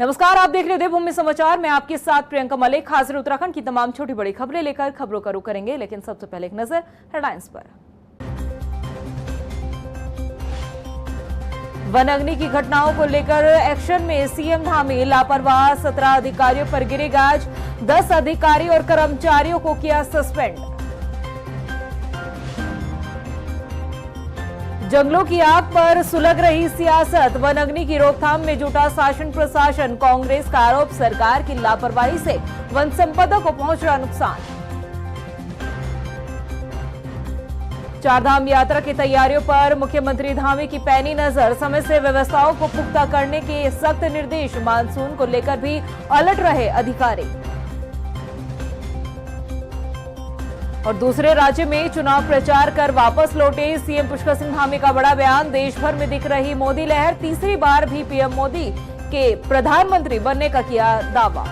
नमस्कार, आप देख रहे हैं देवभूमि समाचार। मैं आपके साथ प्रियंका मलिक हाजिर उत्तराखंड की तमाम छोटी बड़ी खबरें लेकर खबरों का रुख करेंगे, लेकिन सबसे पहले एक नजर हेडलाइंस पर। वन अग्नि की घटनाओं को लेकर एक्शन में सीएम धामी। लापरवाह 17 अधिकारियों पर गिरे गाज, 10 अधिकारी और कर्मचारियों को किया सस्पेंड। जंगलों की आग पर सुलग रही सियासत। वन अग्नि की रोकथाम में जुटा शासन प्रशासन। कांग्रेस का आरोप, सरकार की लापरवाही से वन संपदा को पहुंच रहा नुकसान। चारधाम यात्रा की तैयारियों पर मुख्यमंत्री धामी की पैनी नजर। समय से व्यवस्थाओं को पुख्ता करने के सख्त निर्देश। मानसून को लेकर भी अलर्ट रहे अधिकारी। और दूसरे राज्य में चुनाव प्रचार कर वापस लौटे सीएम पुष्कर सिंह धामी का बड़ा बयान। देश भर में दिख रही मोदी लहर। तीसरी बार भी पीएम मोदी के प्रधानमंत्री बनने का किया दावा।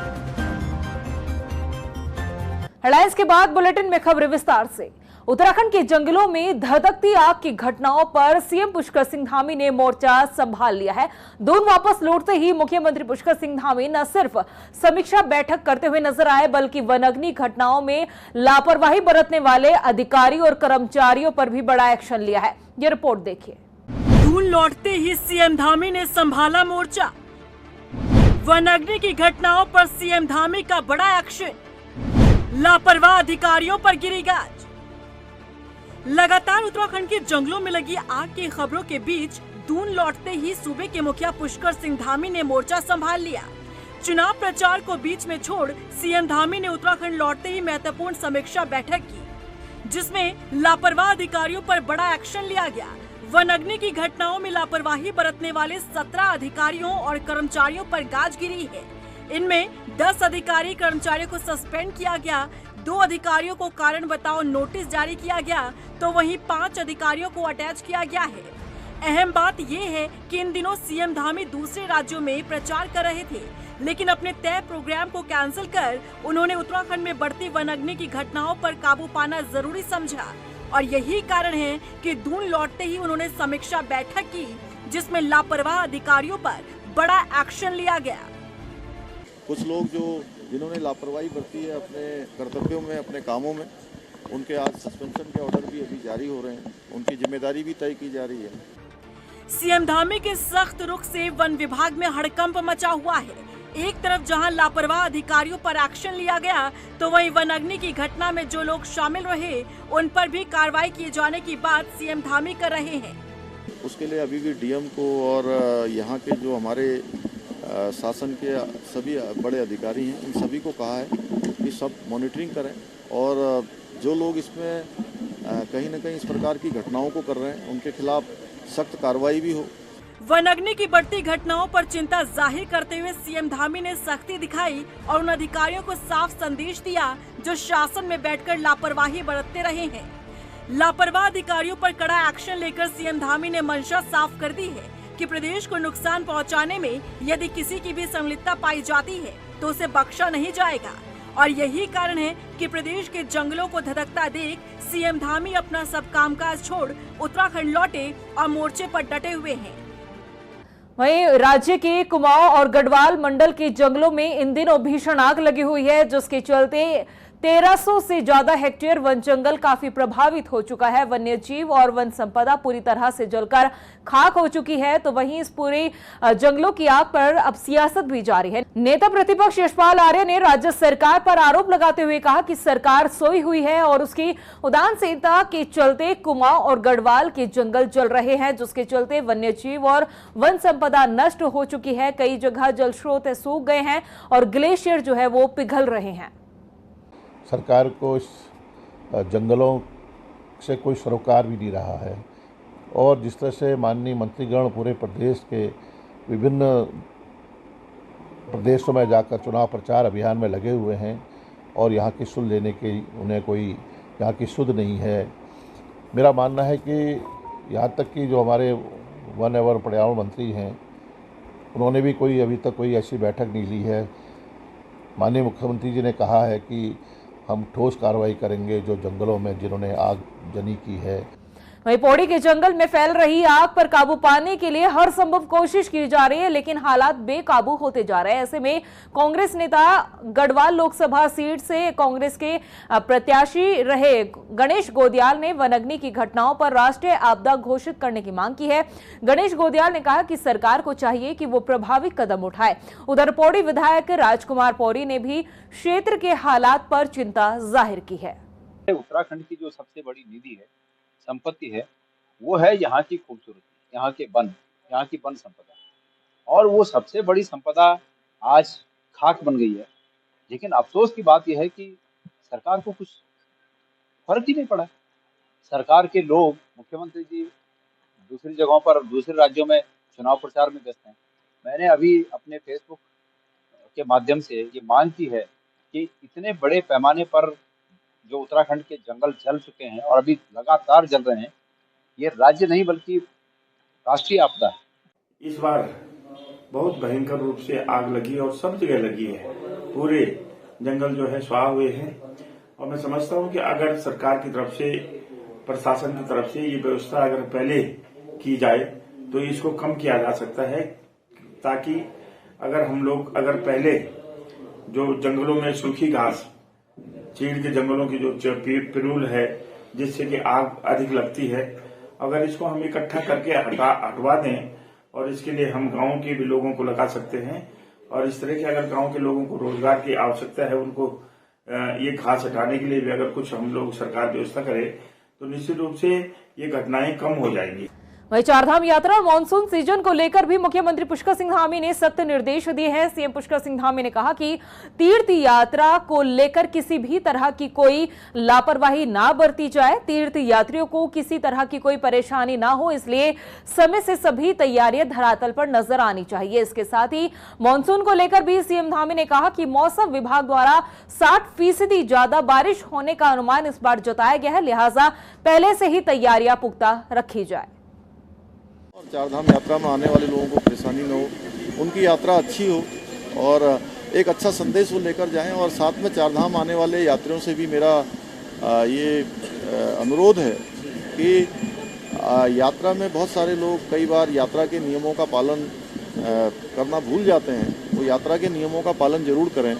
हेडलाइंस के बाद बुलेटिन में खबरें विस्तार से। उत्तराखंड के जंगलों में धधकती आग की घटनाओं पर सीएम पुष्कर सिंह धामी ने मोर्चा संभाल लिया है। दून वापस लौटते ही मुख्यमंत्री पुष्कर सिंह धामी न सिर्फ समीक्षा बैठक करते हुए नजर आए, बल्कि वन अग्नि घटनाओं में लापरवाही बरतने वाले अधिकारी और कर्मचारियों पर भी बड़ा एक्शन लिया है। ये रिपोर्ट देखिए। दून लौटते ही सीएम धामी ने संभाला मोर्चा। वन अग्नि की घटनाओं पर सीएम धामी का बड़ा एक्शन। लापरवाह अधिकारियों पर गिरी गाज। लगातार उत्तराखंड के जंगलों में लगी आग की खबरों के बीच दून लौटते ही सूबे के मुखिया पुष्कर सिंह धामी ने मोर्चा संभाल लिया। चुनाव प्रचार को बीच में छोड़ सीएम धामी ने उत्तराखंड लौटते ही महत्वपूर्ण समीक्षा बैठक की, जिसमें लापरवाह अधिकारियों पर बड़ा एक्शन लिया गया। वन अग्नि की घटनाओं में लापरवाही बरतने वाले 17 अधिकारियों और कर्मचारियों पर गाज गिरी है। इनमें 10 अधिकारी कर्मचारियों को सस्पेंड किया गया, 2 अधिकारियों को कारण बताओ नोटिस जारी किया गया, तो वहीं 5 अधिकारियों को अटैच किया गया है। अहम बात ये है कि इन दिनों सीएम धामी दूसरे राज्यों में प्रचार कर रहे थे, लेकिन अपने तय प्रोग्राम को कैंसिल कर उन्होंने उत्तराखंड में बढ़ती वन अग्नि की घटनाओं पर काबू पाना जरूरी समझा। और यही कारण है कि दून लौटते ही उन्होंने समीक्षा बैठक की, जिसमें लापरवाह अधिकारियों पर बड़ा एक्शन लिया गया। कुछ लोग जिन्होंने लापरवाही बरती है अपने कर्तव्यों में, अपने कामों में, उनके आज सस्पेंशन के ऑर्डर भी अभी जारी हो रहे हैं। उनकी जिम्मेदारी भी तय की जा रही है। सीएम धामी के सख्त रुख से वन विभाग में हड़कंप मचा हुआ है। एक तरफ जहां लापरवाह अधिकारियों पर एक्शन लिया गया, तो वहीं वन अग्नि की घटना में जो लोग शामिल रहे उन पर भी कार्रवाई किए जाने की बात सीएम धामी कर रहे हैं। उसके लिए अभी भी डीएम को और यहाँ के जो हमारे शासन के सभी बड़े अधिकारी हैं, इन सभी को कहा है कि सब मॉनिटरिंग करें और जो लोग इसमें कहीं न कहीं इस प्रकार की घटनाओं को कर रहे हैं, उनके खिलाफ सख्त कार्रवाई भी हो। वन अग्नि की बढ़ती घटनाओं पर चिंता जाहिर करते हुए सीएम धामी ने सख्ती दिखाई और उन अधिकारियों को साफ संदेश दिया जो शासन में बैठकर लापरवाही बरतते रहे हैं। लापरवाह अधिकारियों पर कड़ा एक्शन लेकर सीएम धामी ने मंशा साफ कर दी है कि प्रदेश को नुकसान पहुंचाने में यदि किसी की भी संलिप्तता पाई जाती है तो उसे बख्शा नहीं जाएगा। और यही कारण है कि प्रदेश के जंगलों को धधकता देख सीएम धामी अपना सब कामकाज छोड़ उत्तराखंड लौटे और मोर्चे पर डटे हुए हैं। वहीं राज्य के कुमाऊं और गढ़वाल मंडल के जंगलों में इन दिनों भीषण आग लगी हुई है, जिसके चलते 1300 से ज्यादा हेक्टेयर वन जंगल काफी प्रभावित हो चुका है। वन्य जीव और वन संपदा पूरी तरह से जलकर खाक हो चुकी है। तो वहीं इस पूरे जंगलों की आग पर अब सियासत भी जारी है। नेता प्रतिपक्ष यशपाल आर्य ने राज्य सरकार पर आरोप लगाते हुए कहा कि सरकार सोई हुई है और उसकी उदासीनता के चलते कुमाऊं और गढ़वाल के जंगल जल रहे हैं, जिसके चलते वन्य जीव और वन संपदा नष्ट हो चुकी है। कई जगह जल स्रोत सूख गए हैं और ग्लेशियर जो है वो पिघल रहे हैं। सरकार को इस जंगलों से कोई सरोकार भी नहीं रहा है और जिस तरह से माननीय मंत्रीगण पूरे प्रदेश के विभिन्न प्रदेशों में जाकर चुनाव प्रचार अभियान में लगे हुए हैं और यहाँ की सुध लेने की उन्हें कोई यहाँ की सुध नहीं है। मेरा मानना है कि यहाँ तक कि जो हमारे वन एवं पर्यावरण मंत्री हैं, उन्होंने भी कोई अभी तक कोई ऐसी बैठक नहीं ली है। माननीय मुख्यमंत्री जी ने कहा है कि हम ठोस कार्रवाई करेंगे जो जंगलों में जिन्होंने आग जनी की है। वहीं पौड़ी के जंगल में फैल रही आग पर काबू पाने के लिए हर संभव कोशिश की जा रही है, लेकिन हालात बेकाबू होते जा रहे हैं। ऐसे में कांग्रेस नेता गढ़वाल लोकसभा सीट से कांग्रेस के प्रत्याशी रहे गणेश गोदियाल ने वनाग्नि की घटनाओं पर राष्ट्रीय आपदा घोषित करने की मांग की है। गणेश गोदियाल ने कहा कि सरकार को चाहिए कि वो प्रभावी कदम उठाए। उधर पौड़ी विधायक राजकुमार पौड़ी ने भी क्षेत्र के हालात पर चिंता जाहिर की है। उत्तराखंड की जो सबसे बड़ी निधि है, संपत्ति है, वो है यहाँ की खूबसूरती, यहाँ के वन, यहाँ की वन संपदा। और वो सबसे बड़ी संपदा आज खाक बन गई है। लेकिन अफसोस की बात यह है कि सरकार को कुछ फर्क ही नहीं पड़ा। सरकार के लोग, मुख्यमंत्री जी दूसरी जगहों पर, दूसरे राज्यों में चुनाव प्रचार में व्यस्त हैं। मैंने अभी अपने फेसबुक के माध्यम से ये मांग की है कि इतने बड़े पैमाने पर जो उत्तराखंड के जंगल जल चुके हैं और अभी लगातार जल रहे हैं, ये राज्य नहीं बल्कि राष्ट्रीय आपदा है। इस बार बहुत भयंकर रूप से आग लगी और सब जगह लगी है। पूरे जंगल जो है स्वाह हुए हैं। और मैं समझता हूं कि अगर सरकार की तरफ से, प्रशासन की तरफ से ये व्यवस्था अगर पहले की जाए तो इसको कम किया जा सकता है, ताकि अगर पहले जो जंगलों में सूखी घास, चीड़ के जंगलों की जो पिरूल है जिससे कि आग अधिक लगती है, अगर इसको हम इकट्ठा करके हटवा दें और इसके लिए हम गांव के भी लोगों को लगा सकते हैं। और इस तरह के अगर गांव के लोगों को रोजगार की आवश्यकता है, उनको ये घास हटाने के लिए भी अगर कुछ हम लोग सरकार व्यवस्था करे तो निश्चित रूप से ये घटनाएं कम हो जाएंगी। वहीं चारधाम यात्रा और मानसून सीजन को लेकर भी मुख्यमंत्री पुष्कर सिंह धामी ने सख्त निर्देश दिए हैं। सीएम पुष्कर सिंह धामी ने कहा कि तीर्थ यात्रा को लेकर किसी भी तरह की कोई लापरवाही ना बरती जाए, तीर्थ यात्रियों को किसी तरह की कोई परेशानी ना हो, इसलिए समय से सभी तैयारियां धरातल पर नजर आनी चाहिए। इसके साथ ही मानसून को लेकर भी सीएम धामी ने कहा कि मौसम विभाग द्वारा 60% ज्यादा बारिश होने का अनुमान इस बार जताया गया है, लिहाजा पहले से ही तैयारियां पुख्ता रखी जाए। और चारधाम यात्रा में आने वाले लोगों को परेशानी न हो, उनकी यात्रा अच्छी हो और एक अच्छा संदेश वो लेकर जाएं। और साथ में चारधाम आने वाले यात्रियों से भी मेरा ये अनुरोध है कि यात्रा में बहुत सारे लोग कई बार यात्रा के नियमों का पालन करना भूल जाते हैं। वो यात्रा के नियमों का पालन जरूर करें।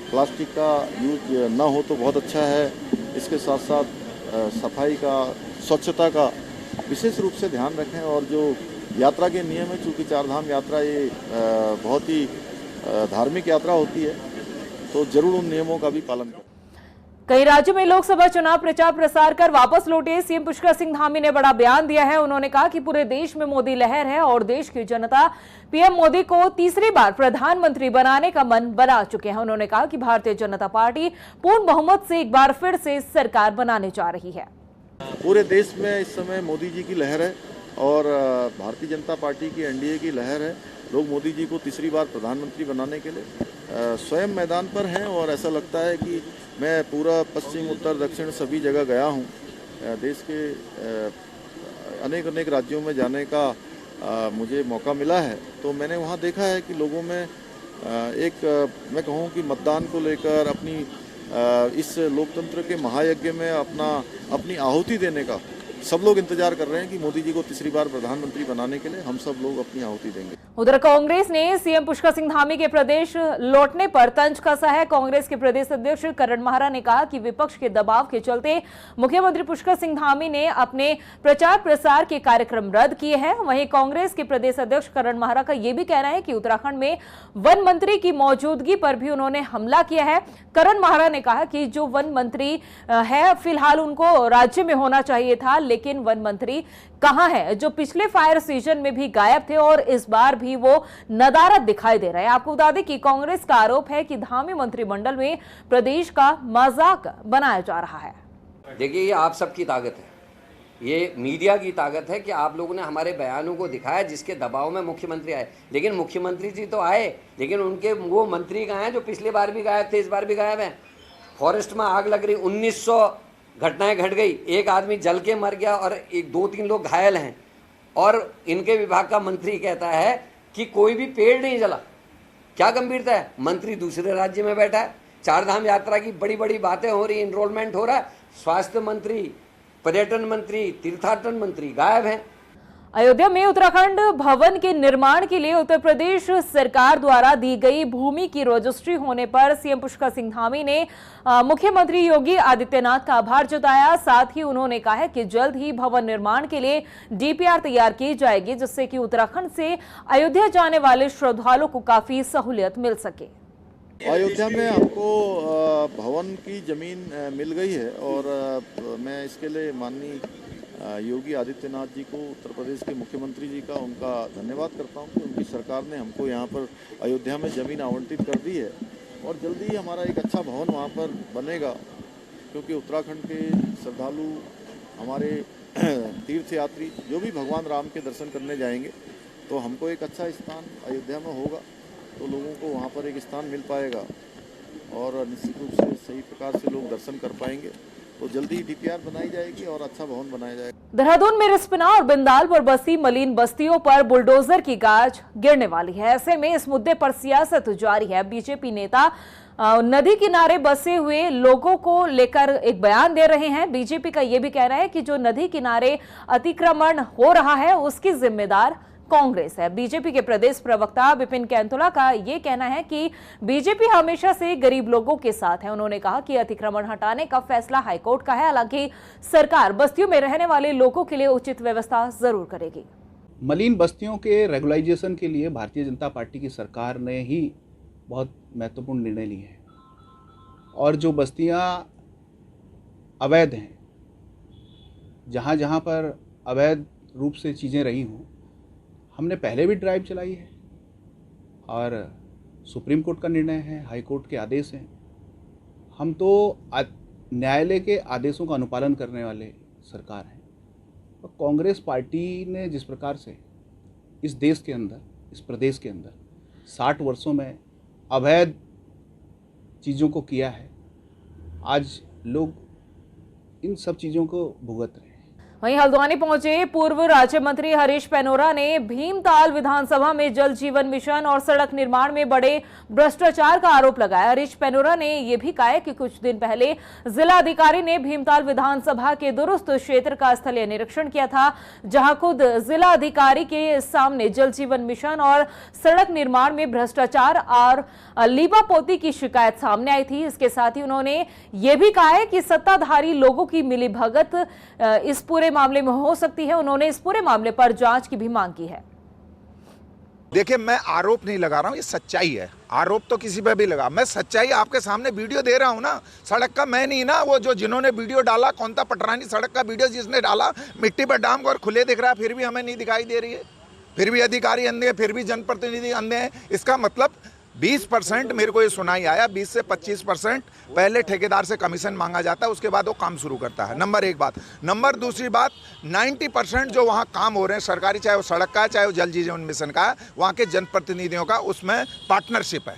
प्लास्टिक का यूज ना हो तो बहुत अच्छा है। इसके साथ साथ सफाई का, स्वच्छता का विशेष रूप से ध्यान रखें। और जो यात्रा के नियम है, चूँकि चारधाम यात्रा ये बहुत ही धार्मिक यात्रा होती है, तो जरूर उन नियमों का भी पालन करें। कई राज्यों में लोकसभा चुनाव प्रचार प्रसार कर वापस लौटे सीएम पुष्कर सिंह धामी ने बड़ा बयान दिया है। उन्होंने कहा कि पूरे देश में मोदी लहर है और देश की जनता पीएम मोदी को तीसरी बार प्रधानमंत्री बनाने का मन बना चुके हैं। उन्होंने कहा कि भारतीय जनता पार्टी पूर्ण बहुमत से एक बार फिर से सरकार बनाने जा रही है। पूरे देश में इस समय मोदी जी की लहर है और भारतीय जनता पार्टी की, एनडीए की लहर है। लोग मोदी जी को तीसरी बार प्रधानमंत्री बनाने के लिए स्वयं मैदान पर हैं। और ऐसा लगता है कि मैं पूरा पश्चिम, उत्तर, दक्षिण सभी जगह गया हूं। देश के अनेक राज्यों में जाने का मुझे मौका मिला है, तो मैंने वहां देखा है कि लोगों में मैं कहूं कि मतदान को लेकर अपनी इस लोकतंत्र के महायज्ञ में अपनी आहुति देने का सब लोग इंतजार कर रहे हैं कि मोदी जी को तीसरी बार प्रधानमंत्री बनाने के लिए हम सब लोग अपनी आहुति देंगे। उधर कांग्रेस ने सीएम पुष्कर सिंह धामी के प्रदेश लौटने पर तंज कसा है। कांग्रेस के प्रदेश अध्यक्ष करण माहरा ने कहा कि विपक्ष के दबाव के चलते मुख्यमंत्री पुष्कर सिंह धामी ने अपने प्रचार प्रसार के कार्यक्रम रद्द किए हैं। वहीं कांग्रेस के प्रदेश अध्यक्ष करण माहरा का यह भी कहना है कि उत्तराखंड में वन मंत्री की मौजूदगी पर भी उन्होंने हमला किया है। करण माहरा ने कहा कि जो वन मंत्री है, फिलहाल उनको राज्य में होना चाहिए था, लेकिन वन मंत्री कहां है, जो पिछले फायर सीजन में भी गायब थे और इस बार भी वो नदारद दिखाई दे रहे हैं। आपको बता दें कि कांग्रेस का आरोप है कि धामी मंत्रिमंडल में प्रदेश का मजाक बनाया जा रहा है। देखिए, ये आप सबकी ताकत है, ये मीडिया की ताकत है कि आप लोगों ने हमारे बयानों को दिखाया जिसके दबाव में मुख्यमंत्री आए। लेकिन मुख्यमंत्री जी तो आए, लेकिन उनके वो मंत्री कहाँ हैं जो पिछले बार भी गायब थे, इस बार भी गायब हैं। फॉरेस्ट में आग लग रही, 1900 घटनाएं घट गई, एक आदमी जल के मर गया और 2-3 लोग घायल हैं, और इनके विभाग का मंत्री कहता है कि कोई भी पेड़ नहीं जला। क्या गंभीरता है? मंत्री दूसरे राज्य में बैठा है। चारधाम यात्रा की बड़ी बड़ी बातें हो रही, इनरोलमेंट हो रहा है। स्वास्थ्य मंत्री पर्यटन मंत्री, तीर्थाटन मंत्री गायब हैं। अयोध्या में उत्तराखंड भवन के निर्माण के लिए उत्तर प्रदेश सरकार द्वारा दी गई भूमि की रजिस्ट्री होने पर सीएम पुष्कर सिंह धामी ने मुख्यमंत्री योगी आदित्यनाथ का आभार जताया। साथ ही उन्होंने कहा है कि जल्द ही भवन निर्माण के लिए डीपीआर तैयार की जाएगी, जिससे कि उत्तराखंड से अयोध्या जाने वाले श्रद्धालुओं को काफी सहूलियत मिल सके। अयोध्या में हमको भवन की जमीन मिल गई है और मैं इसके लिए माननीय योगी आदित्यनाथ जी को, उत्तर प्रदेश के मुख्यमंत्री जी का, उनका धन्यवाद करता हूं कि उनकी सरकार ने हमको यहां पर अयोध्या में ज़मीन आवंटित कर दी है और जल्दी ही हमारा एक अच्छा भवन वहां पर बनेगा, क्योंकि उत्तराखंड के श्रद्धालु, हमारे तीर्थयात्री जो भी भगवान राम के दर्शन करने जाएंगे तो हमको एक अच्छा स्थान अयोध्या में होगा तो लोगों को वहाँ पर एक स्थान मिल पाएगा और निश्चित रूप से सही प्रकार से लोग दर्शन कर पाएंगे। तो जल्दी ही डीपीआर बनाई जाएगी और अच्छा भवन बनाया जाएगा। देहरादून में रिस्पना और बिंदाल पर बसी मलिन बस्तियों पर बुलडोजर की गाज गिरने वाली है। ऐसे में इस मुद्दे पर सियासत जारी है। बीजेपी नेता नदी किनारे बसे हुए लोगों को लेकर एक बयान दे रहे हैं। बीजेपी का यह भी कहना है कि जो नदी किनारे अतिक्रमण हो रहा है उसकी जिम्मेदार कांग्रेस है। बीजेपी के प्रदेश प्रवक्ता विपिन कैंथोला का यह कहना है कि बीजेपी हमेशा से गरीब लोगों के साथ है। उन्होंने कहा कि अतिक्रमण हटाने का फैसला हाईकोर्ट का है, हालांकि सरकार बस्तियों में रहने वाले लोगों के लिए उचित व्यवस्था जरूर करेगी। मलिन बस्तियों के रेगुलाइजेशन के लिए भारतीय जनता पार्टी की सरकार ने ही बहुत महत्वपूर्ण निर्णय लिए हैं और जो बस्तियां अवैध हैं, जहां जहां पर अवैध रूप से चीज़ें रही हों, हमने पहले भी ड्राइव चलाई है और सुप्रीम कोर्ट का निर्णय है, हाई कोर्ट के आदेश हैं। हम तो न्यायालय के आदेशों का अनुपालन करने वाले सरकार हैं। और कांग्रेस पार्टी ने जिस प्रकार से इस देश के अंदर, इस प्रदेश के अंदर 60 वर्षों में अवैध चीज़ों को किया है, आज लोग इन सब चीज़ों को भुगत रहे हैं। वहीं हल्द्वानी पहुंचे पूर्व राज्य मंत्री हरीश पैनोरा ने भीमताल विधानसभा में जल जीवन मिशन और सड़क निर्माण में बड़े भ्रष्टाचार का आरोप लगाया। हरीश पैनोरा ने यह भी कहा कि कुछ दिन पहले जिला अधिकारी ने भीमताल विधानसभा के दुरुस्त क्षेत्र का स्थलीय निरीक्षण किया था, जहां खुद जिला अधिकारी के सामने जल जीवन मिशन और सड़क निर्माण में भ्रष्टाचार और लीबापोती की शिकायत सामने आई थी। इसके साथ ही उन्होंने यह भी कहा है कि सत्ताधारी लोगों की मिलीभगत इस पूरे मामले में हो सकती है। उन्होंने इस पूरे मामले पर जांच की भी मांग की है। देखिए, मैं आरोप नहीं लगा रहा हूं, ये सच्चाई है। आरोप तो किसी पे भी लगा, मैं सच्चाई आपके सामने वीडियो दे रहा हूं ना। सड़क का मैं नहीं ना, वो जो जिन्होंने वीडियो डाला, कौन था पटरानी सड़क का वीडियो जिसने डाला, मिट्टी पर डाम और खुले दिख रहा है, फिर भी हमें नहीं दिखाई दे रही है, फिर भी अधिकारी अंधे हैं, फिर भी जनप्रतिनिधि अंधे हैं। इसका मतलब 20% मेरे को ये सुनाई आया, 20 से 25% पहले ठेकेदार से कमीशन मांगा जाता है, उसके बाद वो काम शुरू करता है। नंबर एक बात। नंबर दूसरी बात, 90% जो वहाँ काम हो रहे हैं सरकारी, चाहे वो सड़क का है, चाहे वो जल जीवन मिशन का है, वहाँ के जनप्रतिनिधियों का उसमें पार्टनरशिप है।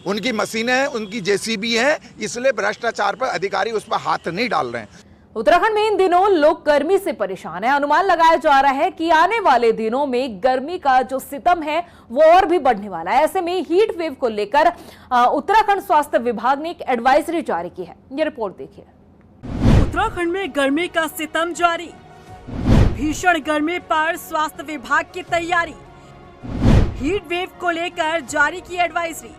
उनकी मशीनें हैं, उनकी जेसीबी हैं, इसलिए भ्रष्टाचार पर अधिकारी उस पर हाथ नहीं डाल रहे हैं। उत्तराखंड में इन दिनों लोग गर्मी से परेशान हैं। अनुमान लगाया जा रहा है कि आने वाले दिनों में गर्मी का जो सितम है वो और भी बढ़ने वाला है। ऐसे में हीट वेव को लेकर उत्तराखंड स्वास्थ्य विभाग ने एक एडवाइजरी जारी की है। ये रिपोर्ट देखिए। उत्तराखंड में गर्मी का सितम जारी, भीषण गर्मी पर स्वास्थ्य विभाग की तैयारी, हीट वेव को लेकर जारी की एडवाइजरी।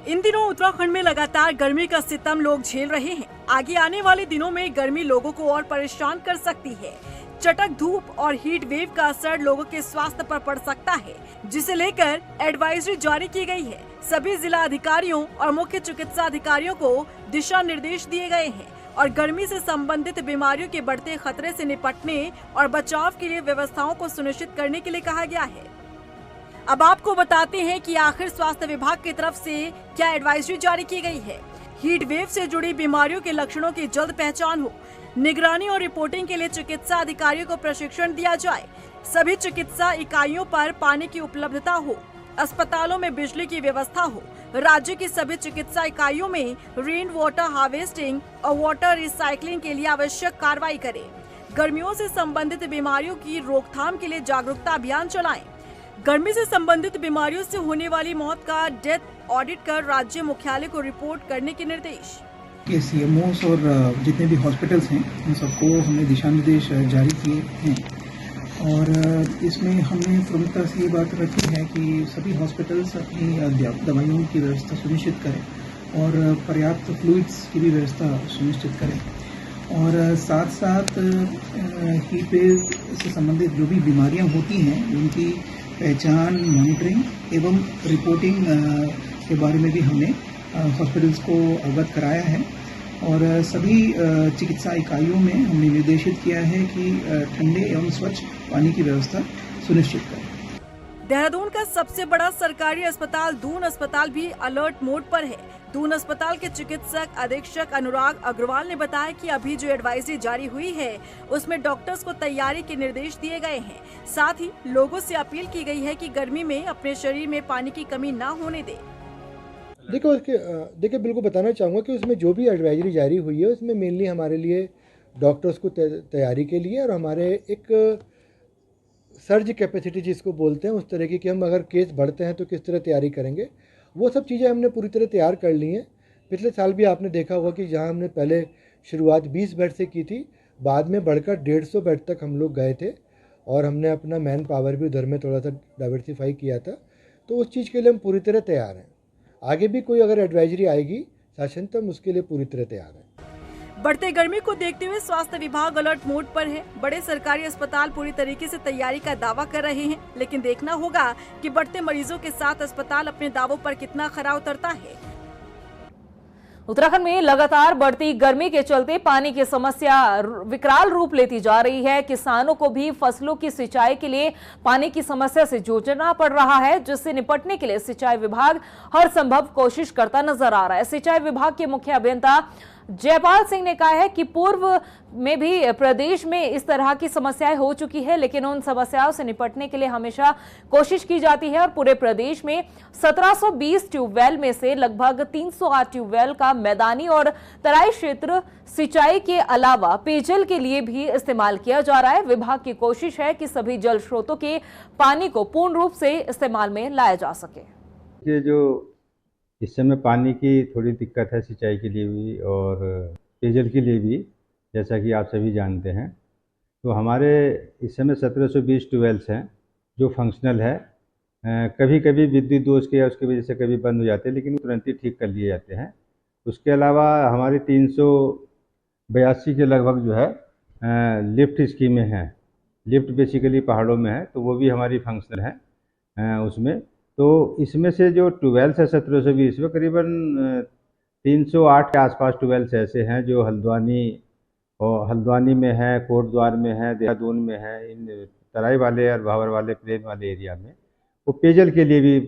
इन दिनों उत्तराखंड में लगातार गर्मी का सितम लोग झेल रहे हैं। आगे आने वाले दिनों में गर्मी लोगों को और परेशान कर सकती है। चटक धूप और हीट वेव का असर लोगों के स्वास्थ्य पर पड़ सकता है, जिसे लेकर एडवाइजरी जारी की गई है। सभी जिला अधिकारियों और मुख्य चिकित्सा अधिकारियों को दिशा निर्देश दिए गए हैं और गर्मी से संबंधित बीमारियों के बढ़ते खतरे से निपटने और बचाव के लिए व्यवस्थाओं को सुनिश्चित करने के लिए कहा गया है। अब आपको बताते हैं कि आखिर स्वास्थ्य विभाग की तरफ से क्या एडवाइजरी जारी की गई है। हीट वेव से जुड़ी बीमारियों के लक्षणों की जल्द पहचान हो, निगरानी और रिपोर्टिंग के लिए चिकित्सा अधिकारियों को प्रशिक्षण दिया जाए, सभी चिकित्सा इकाइयों पर पानी की उपलब्धता हो, अस्पतालों में बिजली की व्यवस्था हो, राज्य की सभी चिकित्सा इकाइयों में रेन वाटर हार्वेस्टिंग और वाटर रिसाइकलिंग के लिए आवश्यक कार्रवाई करें, गर्मियों से संबंधित बीमारियों की रोकथाम के लिए जागरूकता अभियान चलाएं, गर्मी से संबंधित बीमारियों से होने वाली मौत का डेथ ऑडिट कर राज्य मुख्यालय को रिपोर्ट करने के निर्देश। के सीएमओस और जितने भी हॉस्पिटल्स हैं उन सबको हमने दिशा निर्देश जारी किए हैं और इसमें हमने प्रमुखता से ये बात रखी है कि सभी हॉस्पिटल्स अपनी दवाइयों की व्यवस्था सुनिश्चित करें और पर्याप्त फ्लूइड्स की भी व्यवस्था सुनिश्चित करें और साथ साथ हीट वेव से संबंधित जो भी बीमारियां होती हैं उनकी पहचान, मॉनिटरिंग एवं रिपोर्टिंग के बारे में भी हमने हॉस्पिटल्स को अवगत कराया है और सभी चिकित्सा इकाइयों में हमने निर्देशित किया है कि ठंडे एवं स्वच्छ पानी की व्यवस्था सुनिश्चित करें। देहरादून का सबसे बड़ा सरकारी अस्पताल दून अस्पताल भी अलर्ट मोड पर है। दून अस्पताल के चिकित्सक अधीक्षक अनुराग अग्रवाल ने बताया कि अभी जो एडवाइजरी जारी हुई है उसमें डॉक्टर्स को तैयारी के निर्देश दिए गए हैं। साथ ही लोगों से अपील की गई है कि गर्मी में अपने शरीर में पानी की कमी न होने दें। देखिए बिल्कुल बताना चाहूँगा कि उसमें जो भी एडवाइजरी जारी हुई है उसमें मेनली हमारे लिए डॉक्टर्स को तैयारी के लिए और हमारे एक सर्ज कैपेसिटी जिसको बोलते हैं उस तरह की कि हम अगर केस बढ़ते हैं तो किस तरह तैयारी करेंगे, वो सब चीज़ें हमने पूरी तरह तैयार कर ली हैं। पिछले साल भी आपने देखा होगा कि जहां हमने पहले शुरुआत 20 बेड से की थी, बाद में बढ़कर 150 बेड तक हम लोग गए थे और हमने अपना मैन पावर भी उधर में थोड़ा सा डाइवर्सिफाई किया था। तो उस चीज़ के लिए हम पूरी तरह तैयार हैं। आगे भी कोई अगर एडवाइजरी आएगी शासन तो हम उसके लिए पूरी तरह तैयार हैं। बढ़ते गर्मी को देखते हुए स्वास्थ्य विभाग अलर्ट मोड पर है। बड़े सरकारी अस्पताल पूरी तरीके से तैयारी का दावा कर रहे हैं, लेकिन देखना होगा कि बढ़ते मरीजों के साथ अस्पताल अपने दावों पर कितना खरा उतरता है। उत्तराखंड में लगातार बढ़ती गर्मी के चलते पानी की समस्या विकराल रूप लेती जा रही है। किसानों को भी फसलों की सिंचाई के लिए पानी की समस्या से जूझना पड़ रहा है, जिससे निपटने के लिए सिंचाई विभाग हर संभव कोशिश करता नजर आ रहा है। सिंचाई विभाग के मुख्य अभियंता जयपाल सिंह ने कहा है कि पूर्व में भी प्रदेश में इस तरह की समस्याएं हो चुकी है, लेकिन उन समस्याओं से निपटने के लिए हमेशा कोशिश की जाती है और पूरे प्रदेश में 1720 ट्यूबवेल में से लगभग 308 ट्यूबवेल का मैदानी और तराई क्षेत्र सिंचाई के अलावा पेयजल के लिए भी इस्तेमाल किया जा रहा है। विभाग की कोशिश है कि सभी जल स्रोतों के पानी को पूर्ण रूप से इस्तेमाल में लाया जा सके। ये जो इस समय पानी की थोड़ी दिक्कत है सिंचाई के लिए भी और पेयजल के लिए भी, जैसा कि आप सभी जानते हैं। तो हमारे इस समय 1720 ट्यूबवेल्स हैं जो फंक्शनल है। कभी कभी विद्युत दोष के या उसकी वजह से कभी बंद हो जाते हैं, लेकिन तुरंत ही ठीक कर लिए जाते हैं। उसके अलावा हमारी 382 के लगभग जो है लिफ्ट स्कीमें हैं। लिफ्ट बेसिकली पहाड़ों में है, तो वो भी हमारी फंक्शनल है उसमें। तो इसमें से जो ट्यूबवेल्स है 1720 में करीबन 308 के आसपास ट्यूबवेल्स ऐसे हैं जो हल्द्वानी में है, कोटद्वार में है, देहरादून में है, इन तराई वाले और भावर वाले प्लेन वाले एरिया में वो पेयजल के लिए भी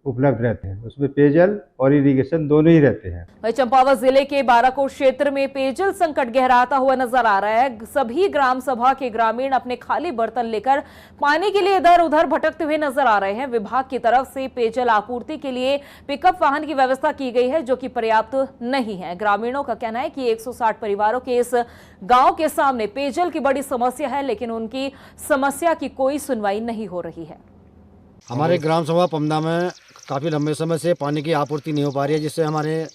उपलब्ध रहते हैं। उसमें पेयजल और इरिगेशन दोनों ही रहते हैं। वहीं चंपावत जिले के बाराकोट क्षेत्र में पेयजल संकट गहराता हुआ नजर आ रहा है। सभी ग्राम सभा के ग्रामीण अपने खाली बर्तन लेकर पानी के लिए इधर उधर भटकते हुए नजर आ रहे हैं। विभाग की तरफ से पेयजल आपूर्ति के लिए पिकअप वाहन की व्यवस्था की गई है, जो कि पर्याप्त नहीं है। ग्रामीणों का कहना है कि 160 परिवारों के इस गांव के सामने पेयजल की बड़ी समस्या है, लेकिन उनकी समस्या की कोई सुनवाई नहीं हो रही है। हमारे ग्राम सभा पमदा में काफ़ी लंबे समय से पानी की आपूर्ति नहीं हो पा रही है, जिससे हमारे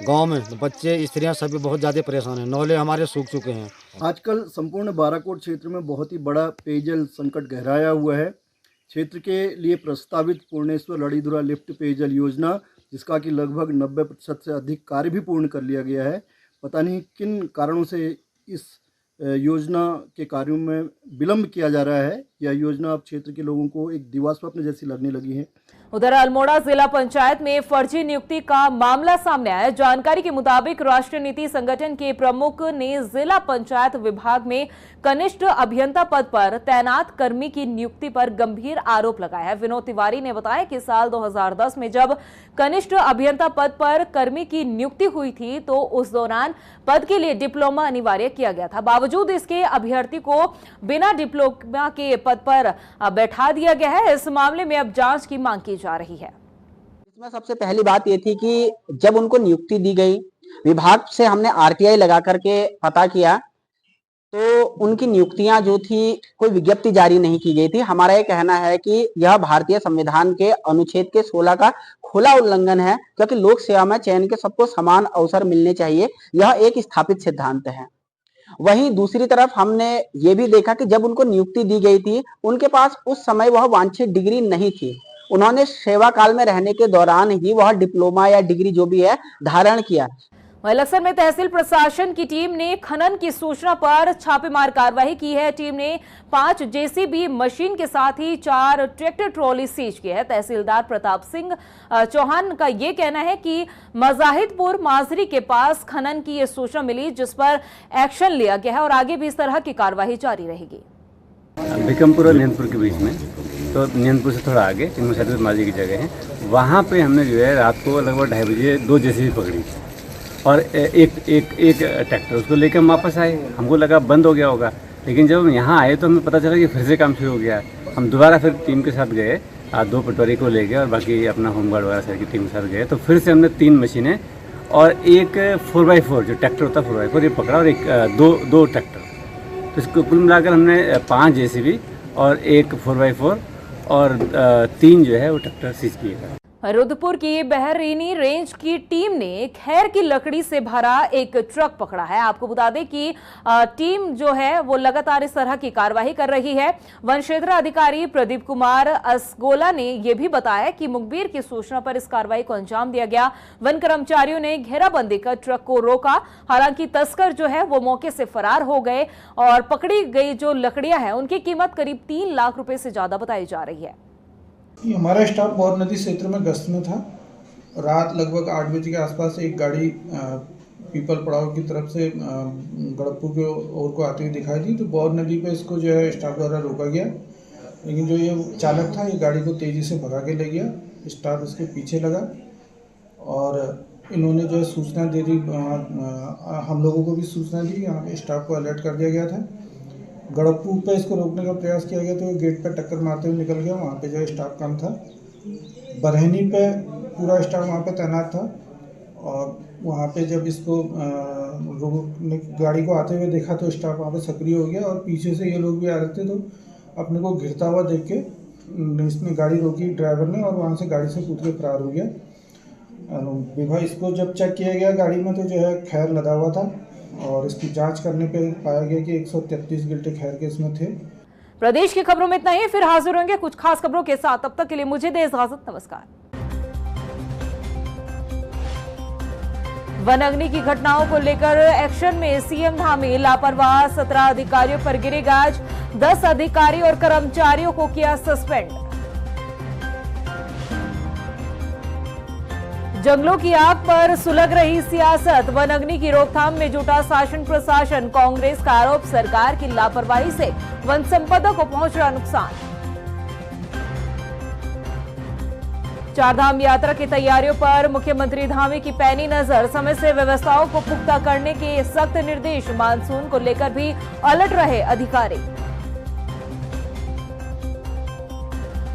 गांव में बच्चे, स्त्रियां सभी बहुत ज़्यादा परेशान हैं। नौले हमारे सूख चुके हैं। आजकल संपूर्ण बाराकोट क्षेत्र में बहुत ही बड़ा पेयजल संकट गहराया हुआ है। क्षेत्र के लिए प्रस्तावित पूर्णेश्वर लड़ीधुरा लिफ्ट पेयजल योजना, जिसका कि लगभग 90% से अधिक कार्य भी पूर्ण कर लिया गया है, पता नहीं किन कारणों से इस योजना के कार्यों में विलंब किया जा रहा है। यह योजना अब क्षेत्र के लोगों को एक दिवास्वप्न जैसी लगने लगी है। उधर अल्मोड़ा जिला पंचायत में फर्जी नियुक्ति का मामला सामने आया। जानकारी के मुताबिक राष्ट्रीय नीति संगठन के प्रमुख ने जिला पंचायत विभाग में कनिष्ठ अभियंता पद पर तैनात कर्मी की नियुक्ति पर गंभीर आरोप लगाया है। विनोद तिवारी ने बताया कि साल 2010 में जब कनिष्ठ अभियंता पद पर कर्मी की नियुक्ति हुई थी तो उस दौरान पद के लिए डिप्लोमा अनिवार्य किया गया था। बावजूद इसके अभ्यर्थी को बिना डिप्लोमा के पद पर बैठा दिया गया है। इस मामले में अब जांच की मांग की जा रही है। इसमें सबसे पहली बात ये थी कि जब उनको नियुक्ति दी गई, विभाग से हमने आरटीआई लगा करके पता किया तो उनकी नियुक्तियां जो थी कोई विज्ञप्ति जारी नहीं की गई थी। हमारा ये कहना है कि यह भारतीय संविधान के अनुच्छेद के 16 का खुला उल्लंघन है, क्योंकि लोक सेवा में चयन के सबको समान अवसर मिलने चाहिए, यह एक स्थापित सिद्धांत है। वहीं दूसरी तरफ हमने ये भी देखा कि जब उनको नियुक्ति दी गई थी, उनके पास उस समय वह वांछित डिग्री नहीं थी। उन्होंने सेवा काल में रहने के दौरान ही वह डिप्लोमा या डिग्री जो भी है धारण किया। लक्सर में तहसील प्रशासन की टीम ने खनन की सूचना पर छापेमार कार्रवाई की है। टीम ने 5 जेसीबी मशीन के साथ ही 4 ट्रैक्टर ट्रॉली सीज की है। तहसीलदार प्रताप सिंह चौहान का ये कहना है कि मजाहिदपुर माजरी के पास खनन की ये सूचना मिली, जिस पर एक्शन लिया गया है और आगे भी इस तरह की कार्रवाई जारी रहेगी। बिकमपुर और नियंतपुर के बीच में, तो नियंतपुर से थोड़ा आगे मजाहिदपुर माजरी की जगह है, वहाँ पे हमने जो है रात को लगभग 2:30 बजे 2 जेसीबी पकड़ी और एक ट्रैक्टर, उसको लेकर हम वापस आए। हमको लगा बंद हो गया होगा, लेकिन जब हम यहाँ आए तो हमें पता चला कि फिर से काम शुरू हो गया। हम दोबारा फिर टीम के साथ गए, 2 पटवारी को ले गए और बाकी अपना होमगार्ड वगैरह सर की टीम के साथ गए। तो फिर से हमने 3 मशीनें और एक 4x4 जो ट्रैक्टर होता है 4x4 ये पकड़ा और एक दो ट्रैक्टर। तो इसको कुल मिलाकर हमने 5 जेसीबी और एक 4x4 और 3 जो है वो ट्रैक्टर सीज किए गए। रुद्रपुर की बहरीनी रेंज की टीम ने खैर की लकड़ी से भरा एक ट्रक पकड़ा है। आपको बता दें कि टीम जो है वो लगातार इस तरह की कार्रवाई कर रही है। वन क्षेत्र अधिकारी प्रदीप कुमार असगोला ने यह भी बताया कि मुखबिर की सूचना पर इस कार्रवाई को अंजाम दिया गया। वन कर्मचारियों ने घेराबंदी कर ट्रक को रोका। हालांकि तस्कर जो है वो मौके से फरार हो गए और पकड़ी गई जो लकड़ियां हैं उनकी कीमत करीब 3 लाख रुपए से ज्यादा बताई जा रही है। हमारा स्टाफ बौर नदी क्षेत्र में गश्त में था। रात लगभग 8 बजे के आसपास एक गाड़ी पीपल पड़ाव की तरफ से गड़पुर की ओर को आती हुई दिखाई दी, तो बौर नदी पे इसको जो है स्टाफ द्वारा रोका गया। लेकिन जो ये चालक था ये गाड़ी को तेज़ी से भगा के ले गया। स्टाफ इसके पीछे लगा और इन्होंने जो है सूचना दे दी, हम लोगों को भी सूचना दी, यहाँ पे स्टाफ को अलर्ट कर दिया गया था। गड़पुर पे इसको रोकने का प्रयास किया गया तो गेट पर टक्कर मारते हुए निकल गया। वहाँ पे जो स्टाफ कम था। बरहनी पे पूरा स्टाफ वहाँ पे तैनात था और वहाँ पे जब इसको गाड़ी को आते हुए देखा तो स्टाफ वहाँ पे सक्रिय हो गया और पीछे से ये लोग भी आ रहे थे, तो अपने को घिरता हुआ देख के इसने गाड़ी रोकी ड्राइवर ने और वहाँ से गाड़ी से कूद के फरार हो गया। विभाग इसको जब चेक किया गया गाड़ी में तो जो है खैर लदा हुआ था और इसकी जांच करने पे पाया गया कि 133 गिल्टे खैर के इसमें थे। प्रदेश की खबरों में इतना ही, फिर हाजिर होंगे कुछ खास खबरों के साथ। तब तक के लिए मुझे दे इजाजत, नमस्कार। वन अग्नि की घटनाओं को लेकर एक्शन में सीएम धामी, लापरवाह 17 अधिकारियों पर गिरे गाज, 10 अधिकारी और कर्मचारियों को किया सस्पेंड। जंगलों की आग पर सुलग रही सियासत, वन अग्नि की रोकथाम में जुटा शासन प्रशासन, कांग्रेस का आरोप सरकार की लापरवाही से वन संपदा को पहुंच रहा नुकसान। चारधाम यात्रा की तैयारियों पर मुख्यमंत्री धामी की पैनी नजर, समय से व्यवस्थाओं को पुख्ता करने के सख्त निर्देश, मानसून को लेकर भी अलर्ट रहे अधिकारी।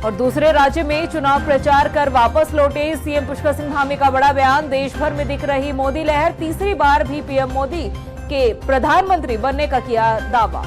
और दूसरे राज्य में चुनाव प्रचार कर वापस लौटे सीएम पुष्कर सिंह धामी का बड़ा बयान, देश भर में दिख रही मोदी लहर, तीसरी बार भी पीएम मोदी के प्रधानमंत्री बनने का किया दावा।